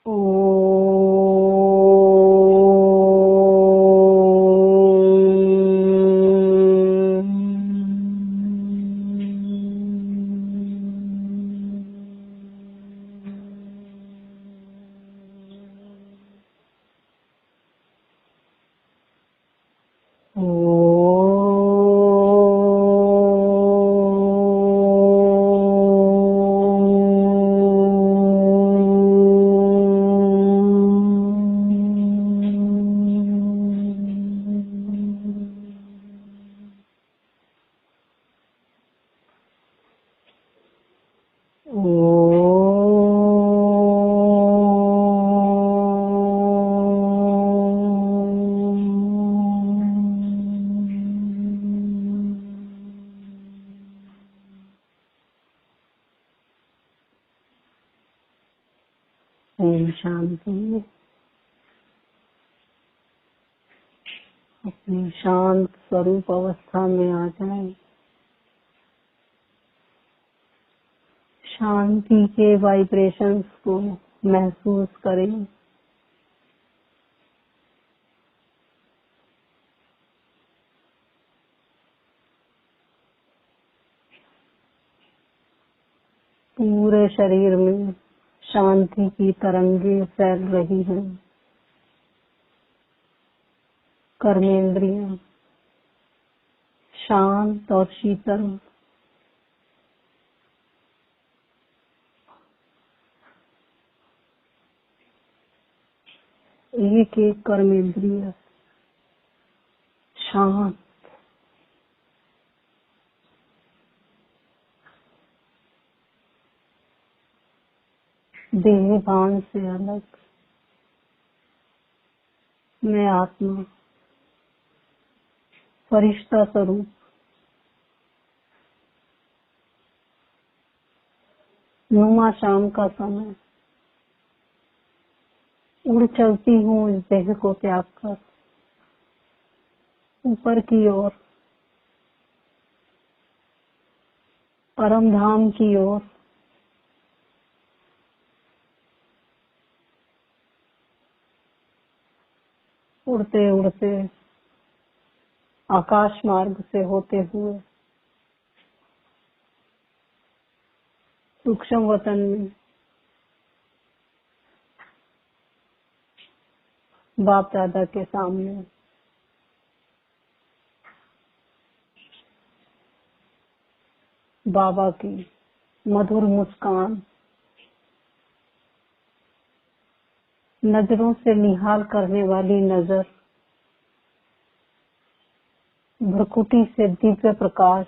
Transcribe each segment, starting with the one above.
ओम शांति। अपनी शांत स्वरूप अवस्था में आ जाए। शांति के वाइब्रेशंस को महसूस करें। पूरे शरीर में शांति की तरंगे फैल रही हैं। कर्मेंद्रियां शांत और शीतल। एक एक कर्मेंद्रिय शांत। देह भान से अलग। मैं आत्मा फरिश्ता स्वरूप नुमा शाम का समय उड़ चलती हूँ इस देह को त्याग कर ऊपर की ओर, परम धाम की ओर। उड़ते उड़ते आकाश मार्ग से होते हुए सूक्ष्म वतन में बाप दादा के सामने बाबा की मधुर मुस्कान नजरों से निहाल करने वाली नजर, भ्रकुटी से दिव्य प्रकाश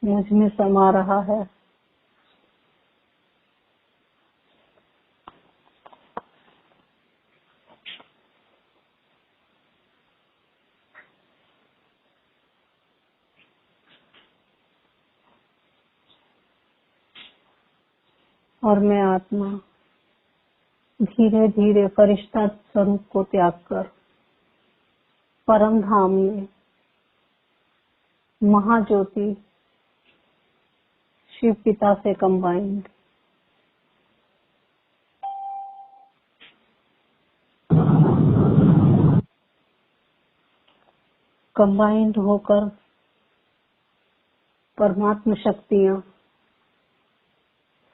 मुझ में समा रहा है। और मैं आत्मा धीरे धीरे फरिश्ता स्वरूप को त्याग कर परम धाम में महाज्योति शिव पिता से कंबाइंड होकर परमात्म शक्तियाँ,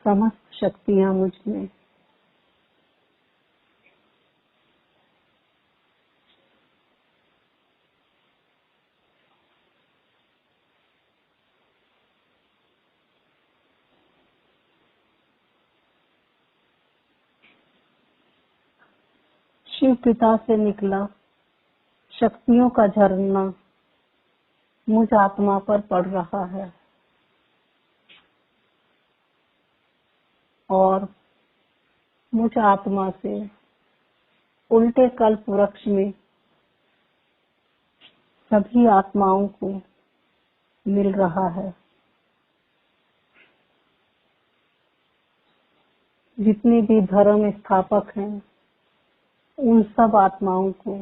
समस्त शक्तियाँ मुझ में शिव पिता से निकला शक्तियों का झरना मुझ आत्मा पर पड़ रहा है और मुझ आत्मा से उल्टे कल्प वृक्ष में सभी आत्माओं को मिल रहा है। जितने भी धर्म स्थापक हैं उन सब आत्माओं को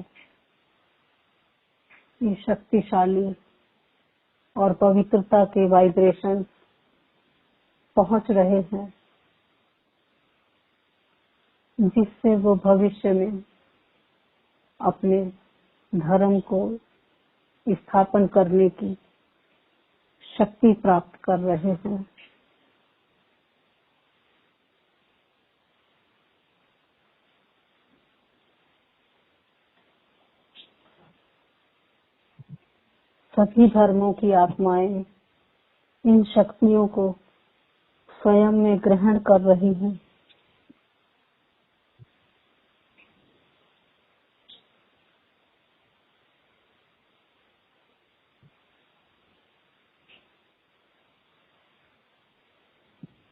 ये शक्तिशाली और पवित्रता के वाइब्रेशन पहुंच रहे हैं। जिससे वो भविष्य में अपने धर्म को स्थापन करने की शक्ति प्राप्त कर रहे हैं। सभी धर्मों की आत्माएं इन शक्तियों को स्वयं में ग्रहण कर रही हैं।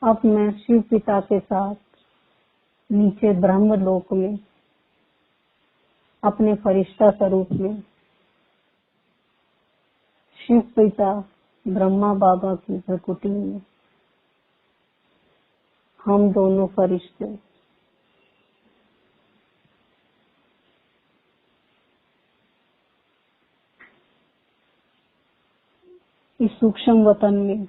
अब मैं शिव पिता के साथ नीचे ब्रह्मलोक में अपने फरिश्ता स्वरूप में शिव पिता ब्रह्मा बाबा की भ्रकुटी में हम दोनों फरिश्ते इस सूक्ष्म वतन में,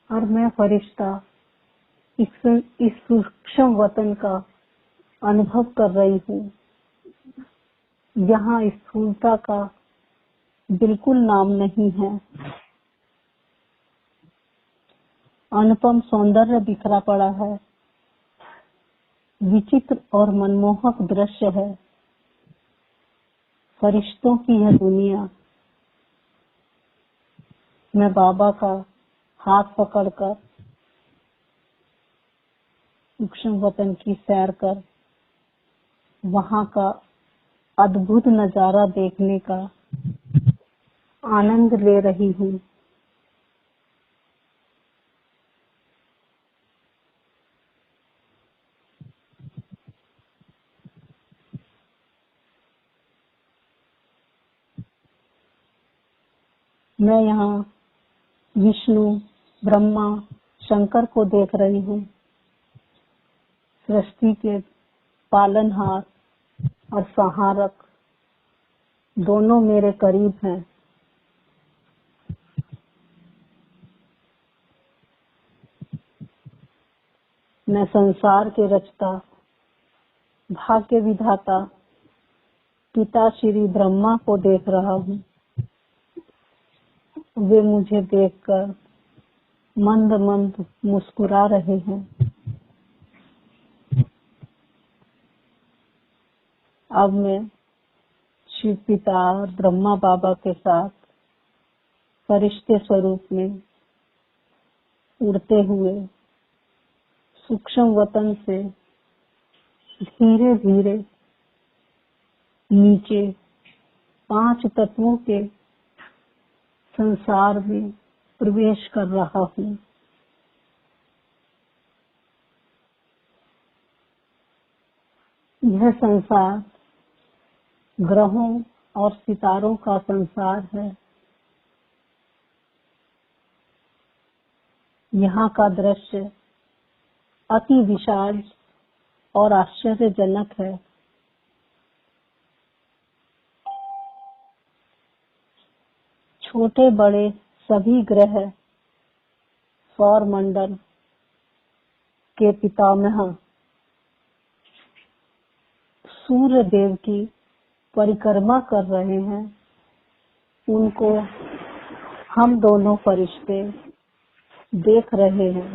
और मैं फरिश्ता इस सूक्ष्म वतन का अनुभव कर रही हूँ। यहाँ स्थूलता का बिल्कुल नाम नहीं है। अनुपम सौंदर्य बिखरा पड़ा है। विचित्र और मनमोहक दृश्य है। फरिश्तों की यह दुनिया। मैं बाबा का हाथ पकड़कर सूक्ष्म वतन की सैर कर वहाँ का अद्भुत नजारा देखने का आनंद ले रही हूँ। मैं यहाँ विष्णु, ब्रह्मा, शंकर को देख रही हूँ। सृष्टि के पालनहार और संहारक दोनों मेरे करीब हैं। मैं संसार के रचता, भाग्य विधाता पिता श्री ब्रह्मा को देख रहा हूँ। वे मुझे देखकर मंद मंद मुस्कुरा रहे हैं। अब मैं शिव पिता और ब्रह्मा बाबा के साथ फरिश्ते स्वरूप में उड़ते हुए सूक्ष्म वतन से धीरे धीरे नीचे 5 तत्वों के संसार में प्रवेश कर रहा हूँ। यह संसार ग्रहों और सितारों का संसार है। यहाँ का दृश्य अति विशाल और आश्चर्यजनक है। छोटे बड़े सभी ग्रह सौर मंडल के पितामह सूर्य देव की परिक्रमा कर रहे हैं। उनको हम दोनों फरिश्ते देख रहे हैं।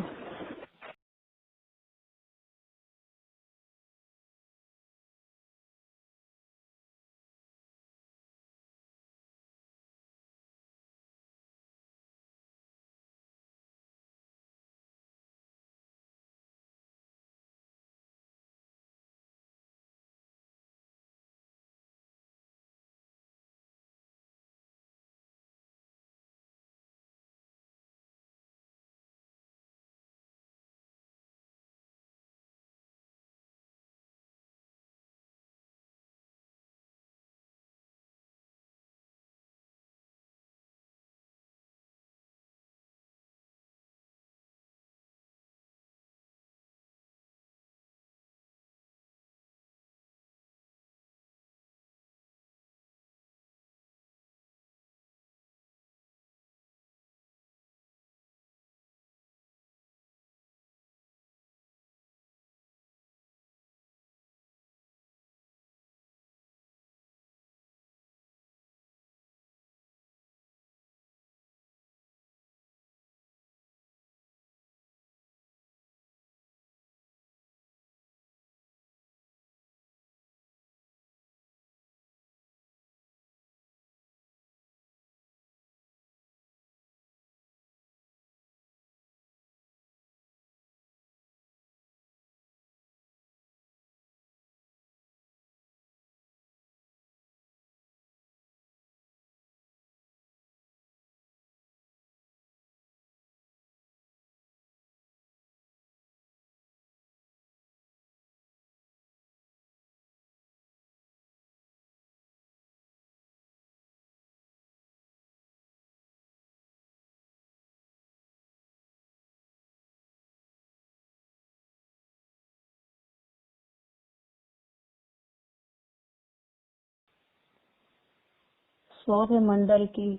सौर मंडल की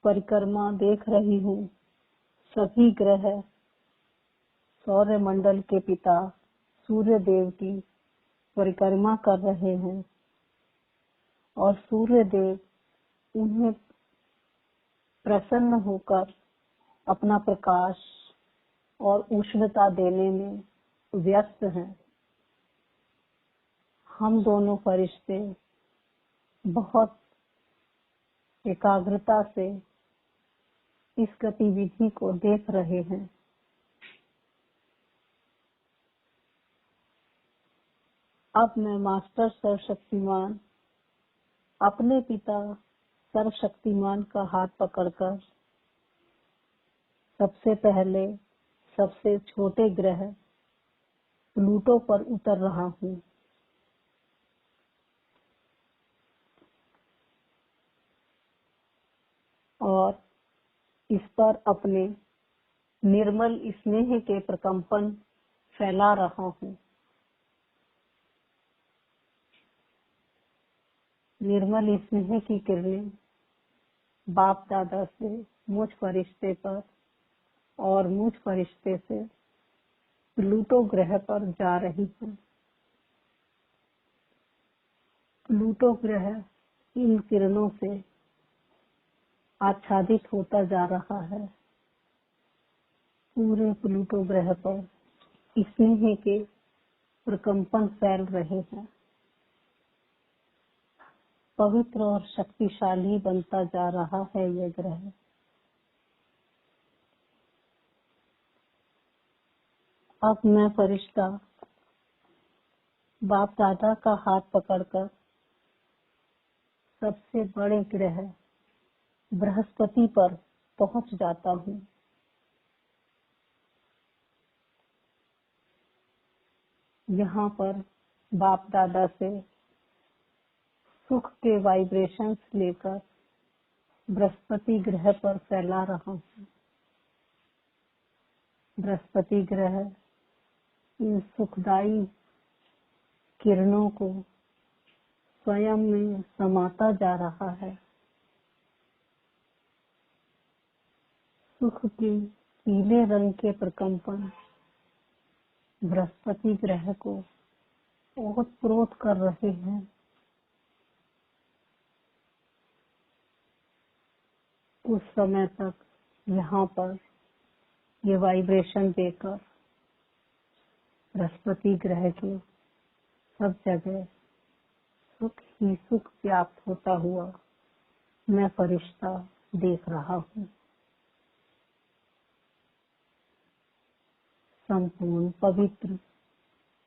परिक्रमा देख रही हूँ। सभी ग्रह सौर मंडल के पिता सूर्य देव की परिक्रमा कर रहे हैं और सूर्य देव उन्हें प्रसन्न होकर अपना प्रकाश और उष्णता देने में व्यस्त हैं। हम दोनों फरिश्ते बहुत एकाग्रता से इस गतिविधि को देख रहे हैं। अब मैं मास्टर सर्वशक्तिमान अपने पिता सर्वशक्तिमान का हाथ पकड़कर सबसे पहले सबसे छोटे ग्रह प्लूटो पर उतर रहा हूँ। और इस पर अपने निर्मल स्नेह के प्रकंपन फैला रहा हूँ। निर्मल स्नेह की किरणें बाप दादा से मुझ फरिश्ते पर और मुझ फरिश्ते से प्लूटो ग्रह पर जा रही है। प्लूटो ग्रह इन किरणों से आच्छादित होता जा रहा है। पूरे प्लूटो ग्रह पर स्नेह के प्रकंपन फैल रहे हैं। पवित्र और शक्तिशाली बनता जा रहा है यह ग्रह। अब मैं फरिश्ता बाप दादा का हाथ पकड़कर सबसे बड़े ग्रह बृहस्पति पर पहुंच जाता हूँ। यहाँ पर बाप दादा से सुख के वाइब्रेशंस लेकर बृहस्पति ग्रह पर फैला रहा हूँ। बृहस्पति ग्रह इन सुखदायी किरणों को स्वयं में समाता जा रहा है। सुख के पीले रंग के प्रकंपन बृहस्पति ग्रह को ओतप्रोत कर रहे हैं। कुछ समय तक यहाँ पर ये वाइब्रेशन देकर बृहस्पति ग्रह के सब जगह सुख ही सुख व्याप्त होता हुआ मैं फरिश्ता देख रहा हूँ। संपूर्ण पवित्र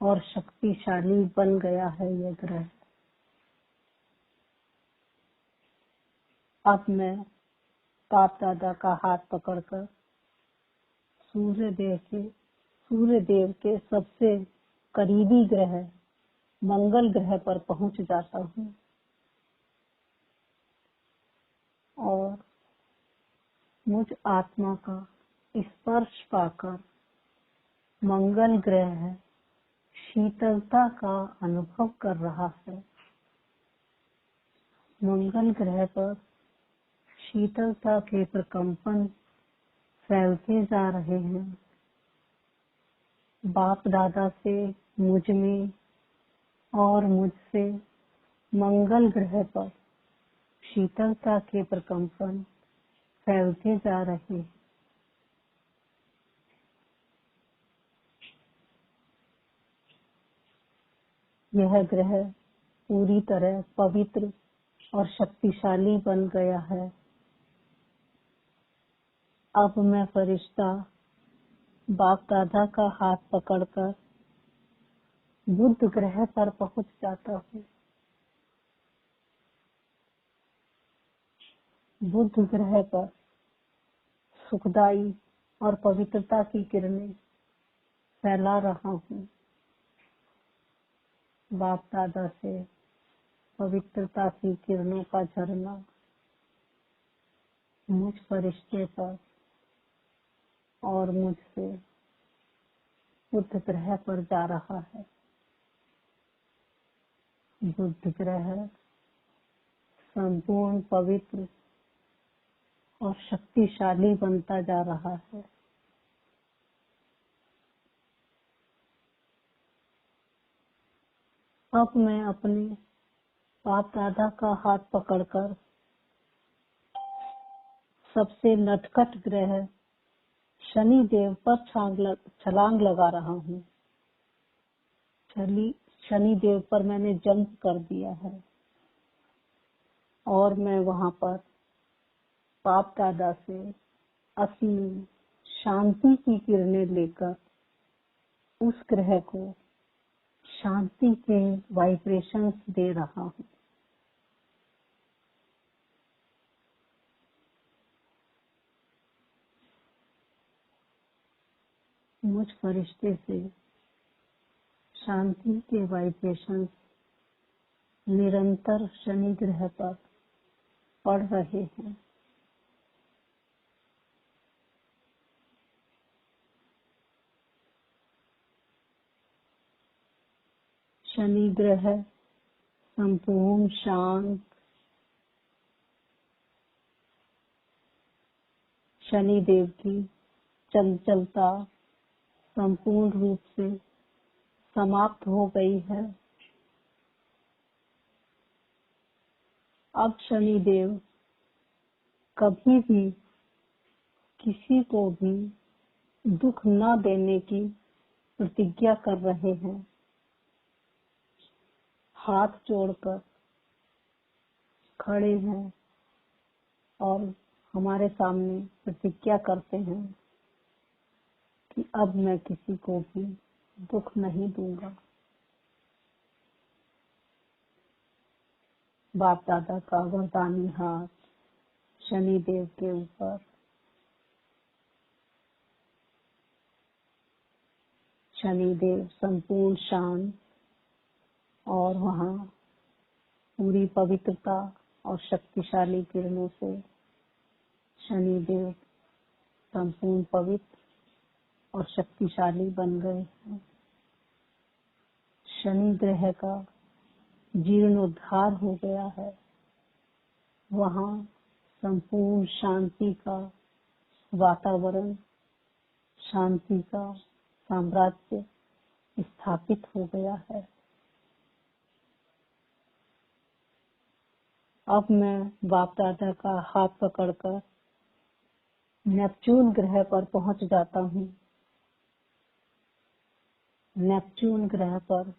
और शक्तिशाली बन गया है यह ग्रह। अब मैं बाप दादा का हाथ पकड़कर सूर्य देव के सबसे करीबी ग्रह मंगल ग्रह पर पहुंच जाता हूँ और मुझ आत्मा का स्पर्श पाकर मंगल ग्रह शीतलता का अनुभव कर रहा है। मंगल ग्रह पर शीतलता के प्रकंपन फैलते जा रहे हैं। बाप दादा से मुझ में और मुझसे मंगल ग्रह पर शीतलता के प्रकंपन फैलते जा रहे हैं। यह ग्रह पूरी तरह पवित्र और शक्तिशाली बन गया है। अब मैं फरिश्ता बाप दादा का हाथ पकड़कर बुध ग्रह पर पहुंच जाता हूँ। बुध ग्रह पर सुखदाई और पवित्रता की किरणें फैला रहा हूँ। बाप दादा से पवित्रता की किरणों का झरना मुझ फरिश्ते पर और मुझसे बुध ग्रह पर जा रहा है। बुध ग्रह संपूर्ण पवित्र और शक्तिशाली बनता जा रहा है। अब मैं अपने बाप दादा का हाथ पकड़कर सबसे नटखट ग्रह शनि देव पर छलांग लगा रहा हूँ। शनि देव पर मैंने जंप कर दिया है और मैं वहां पर बाप दादा से असीम शांति की किरणें लेकर उस ग्रह को शांति के वाइब्रेशंस दे रहा हूँ। मुझ फरिश्ते से शांति के वाइब्रेशंस निरंतर शनि ग्रह पर पड़ रहे हैं। शनि ग्रह संपूर्ण शांत, शनि देव की चंचलता संपूर्ण रूप से समाप्त हो गई है। अब शनि देव कभी भी किसी को भी दुख न देने की प्रतिज्ञा कर रहे हैं। हाथ जोड़कर खड़े हैं और हमारे सामने प्रतिज्ञा करते हैं कि अब मैं किसी को भी दुख नहीं दूंगा। बाप दादा का वरदानी हाथ शनि देव के ऊपर, शनि देव संपूर्ण शांत और वहाँ पूरी पवित्रता और शक्तिशाली किरणों से शनि देव संपूर्ण पवित्र और शक्तिशाली बन गए हैं। शनि ग्रह का जीर्णोद्धार हो गया है। वहाँ संपूर्ण शांति का वातावरण, शांति का साम्राज्य स्थापित हो गया है। अब मैं बाप दादा का हाथ पकड़कर नेपच्यून ग्रह पर पहुंच जाता हूँ। नेपच्यून ग्रह पर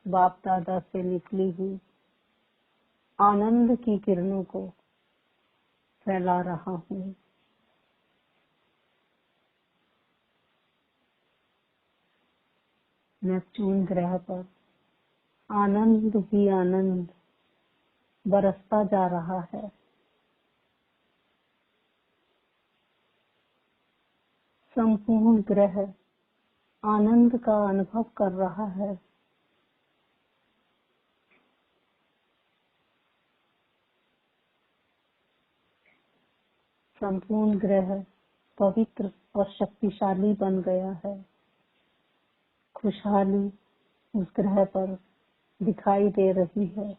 बाप दादा से निकली हुई आनंद की किरणों को फैला रहा हूँ। नेपच्यून ग्रह पर आनंद ही आनंद बरसता जा रहा है। संपूर्ण ग्रह आनंद का अनुभव कर रहा है। संपूर्ण ग्रह पवित्र और शक्तिशाली बन गया है। खुशहाली उस ग्रह पर दिखाई दे रही है।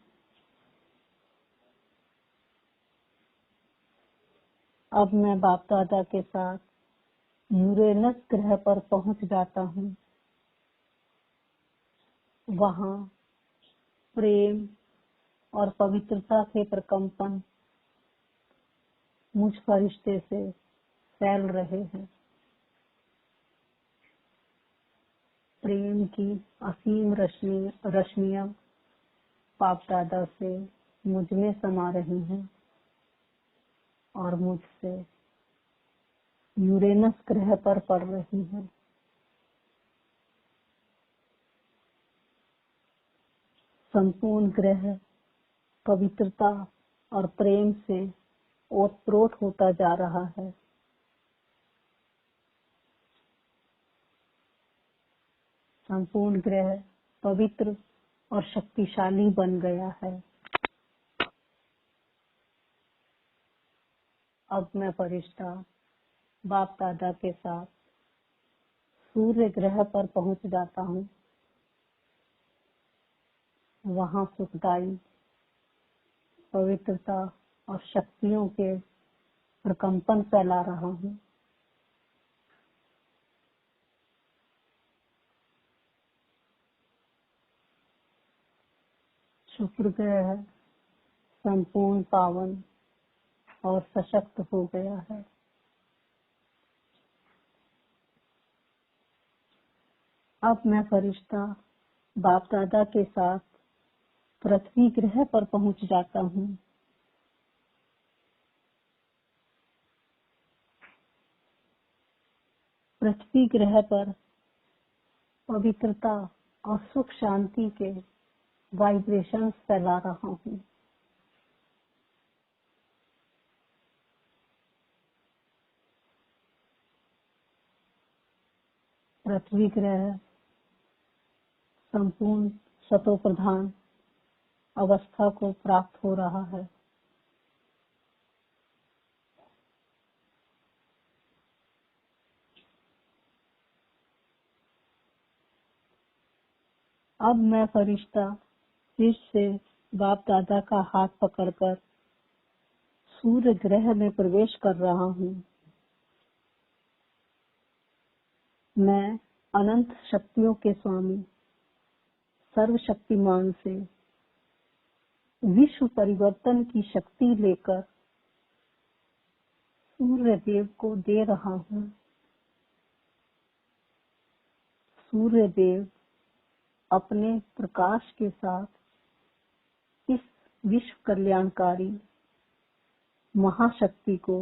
अब मैं बाप दादा के साथ यूरेनस ग्रह पर पहुंच जाता हूँ। वहाँ प्रेम और पवित्रता के प्रकंपन मुझ फरिश्ते से फैल रहे हैं। प्रेम की असीम रश्मियां बाप दादा से मुझ में समा रही हैं और मुझसे यूरेनस ग्रह पर पड़ रही हैं। संपूर्ण ग्रह पवित्रता और प्रेम से ओतप्रोत होता जा रहा है। संपूर्ण ग्रह पवित्र और शक्तिशाली बन गया है। अब मैं फरिश्ता बाप दादा के साथ सूर्य ग्रह पर पहुंच जाता हूँ। वहाँ सुखदाई पवित्रता और शक्तियों के प्रकंपन फैला रहा हूँ। शुक्र ग्रह संपूर्ण पावन और सशक्त हो गया है। अब मैं फरिश्ता बाप दादा के साथ पृथ्वी ग्रह पर पहुंच जाता हूँ। पृथ्वी ग्रह पर पवित्रता और सुख शांति के वाइब्रेशंस फैला रहा हूँ। पृथ्वी ग्रह संपूर्ण सतो प्रधान अवस्था को प्राप्त हो रहा है। अब मैं फरिश्ता फिर से बाप दादा का हाथ पकड़कर सूर्य ग्रह में प्रवेश कर रहा हूँ। मैं अनंत शक्तियों के स्वामी सर्वशक्तिमान से विश्व परिवर्तन की शक्ति लेकर सूर्य देव को दे रहा हूँ। सूर्य देव अपने प्रकाश के साथ इस विश्व कल्याणकारी महाशक्ति को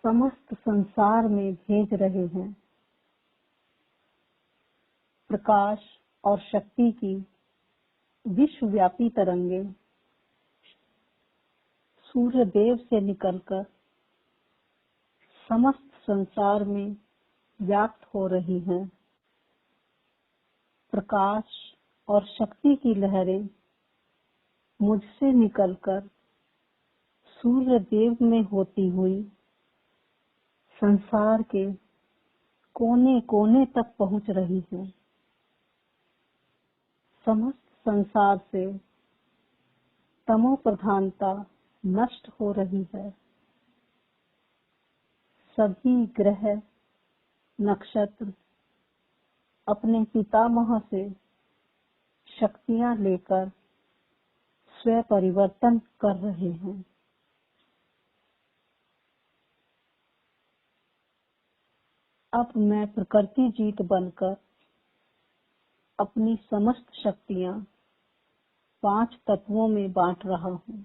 समस्त संसार में भेज रहे हैं। प्रकाश और शक्ति की विश्वव्यापी तरंगे सूर्य देव से निकलकर समस्त संसार में व्याप्त हो रही हैं। प्रकाश और शक्ति की लहरें मुझसे निकलकर सूर्य देव में होती हुई संसार के कोने कोने तक पहुंच रही हैं। समस्त संसार से तमो प्रधानता नष्ट हो रही है। सभी ग्रह नक्षत्र अपने पितामह से शक्तियां लेकर स्वयं परिवर्तन कर रहे हैं। अब मैं प्रकृति जीत बनकर अपनी समस्त शक्तियां 5 तत्वों में बांट रहा हूँ।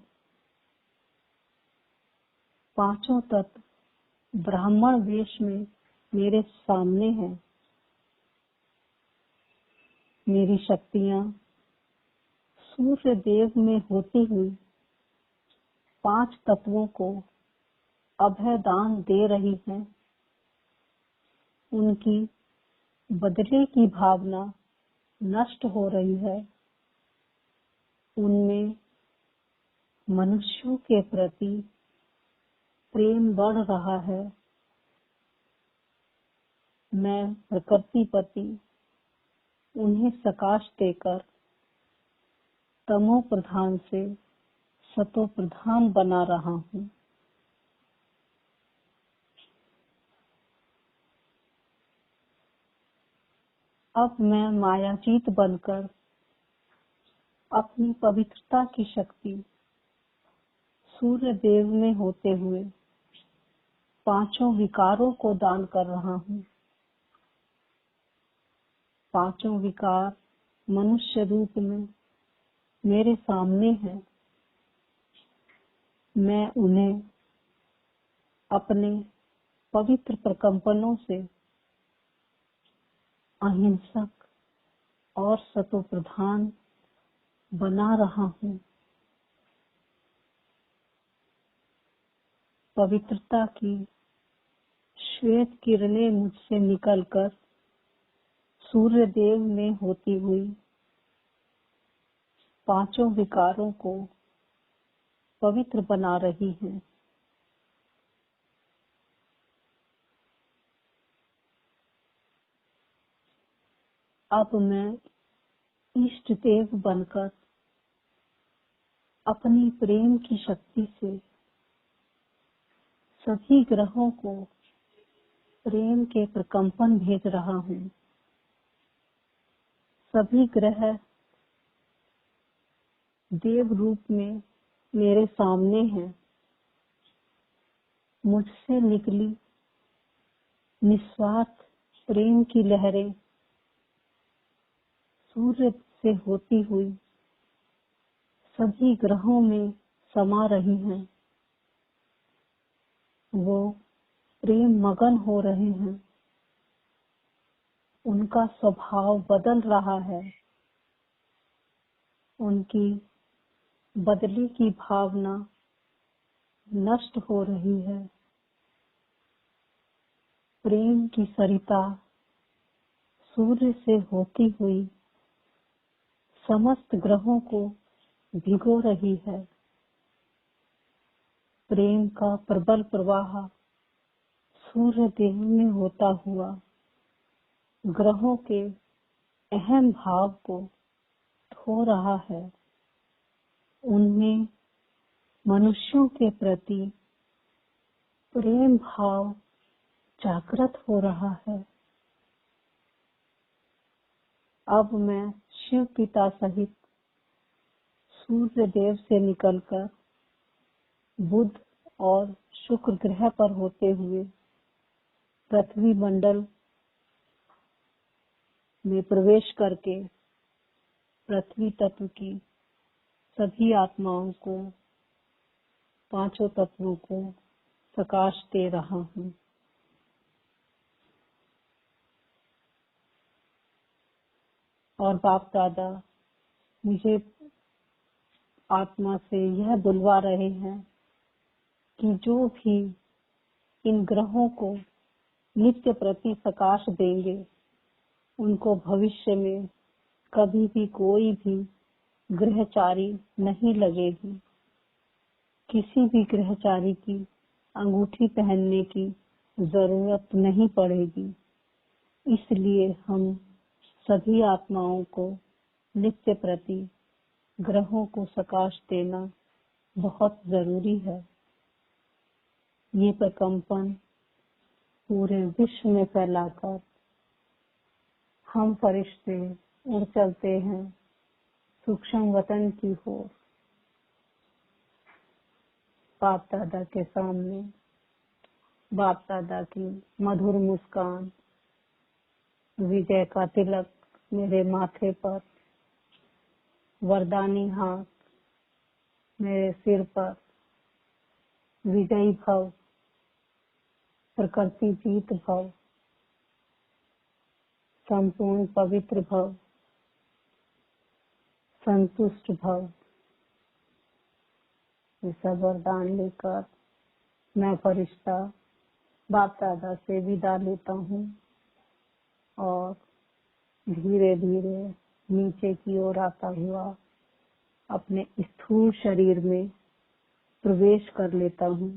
पांचों तत्व ब्राह्मण वेश में मेरे सामने हैं। मेरी शक्तियां सूर्य देव में होती हुई 5 तत्वों को अभय दान दे रही हैं। उनकी बदले की भावना नष्ट हो रही है। उनमें मनुष्यों के प्रति प्रेम बढ़ रहा है। मैं प्रकृतिपति उन्हें प्रकाश देकर तमो प्रधान से सतो प्रधान बना रहा हूँ। अब मैं मायाजीत बनकर अपनी पवित्रता की शक्ति सूर्य देव में होते हुए पांचों विकारों को दान कर रहा हूँ। पांचों विकार मनुष्य रूप में मेरे सामने हैं। मैं उन्हें अपने पवित्र प्रकंपनों से अहिंसक और सतो प्रधान बना रहा हूँ। पवित्रता की श्वेत किरणें मुझसे निकलकर सूर्य देव में होती हुई पांचों विकारों को पवित्र बना रही हैं। अब मैं इष्ट देव बनकर अपनी प्रेम की शक्ति से सभी ग्रहों को प्रेम के प्रकंपन भेज रहा हूँ। सभी ग्रह देव रूप में मेरे सामने हैं। मुझसे निकली निस्वार्थ प्रेम की लहरें सूर्य से होती हुई सभी ग्रहों में समा रही हैं। वो प्रेम मगन हो रहे हैं। उनका स्वभाव बदल रहा है। उनकी बदले की भावना नष्ट हो रही है। प्रेम की सरिता सूर्य से होती हुई समस्त ग्रहों को भिगो रही है। प्रेम का प्रबल प्रवाह सूर्य देव में होता हुआ ग्रहों के अहम भाव को धो रहा है। उनमें मनुष्यों के प्रति प्रेम भाव जागृत हो रहा है। अब मैं शिव पिता सहित सूर्य देव से निकलकर बुध और शुक्र ग्रह पर होते हुए पृथ्वी मंडल में प्रवेश करके पृथ्वी तत्व की सभी आत्माओं को, पांचों तत्वों को प्रकाश दे रहा हूँ। और बाप दादा मुझे आत्मा से यह बुलवा रहे हैं कि जो भी इन ग्रहों को नित्य प्रति प्रकाश देंगे, उनको भविष्य में कभी भी कोई भी ग्रहचारी नहीं लगेगी। किसी भी ग्रहचारी की अंगूठी पहनने की जरूरत नहीं पड़ेगी। इसलिए हम सभी आत्माओं को नित्य प्रति ग्रहों को प्रकाश देना बहुत जरूरी है। ये प्रकंपन पूरे विश्व में फैलाकर हम फरिश्ते उड़ चलते हैं सूक्ष्म वतन की ओर। बाप दादा के सामने बाप दादा की मधुर मुस्कान, विजय का तिलक मेरे माथे पर, वरदानी हाथ मेरे सिर पर, विजयी भव, प्रकृति जीत भव, संपूर्ण पवित्र भव, संतुष्ट भव। ये सब वरदान लेकर मैं फरिश्ता बाप दादा से विदा लेता हूँ और धीरे धीरे नीचे की ओर आता हुआ अपने स्थूल शरीर में प्रवेश कर लेता हूँ।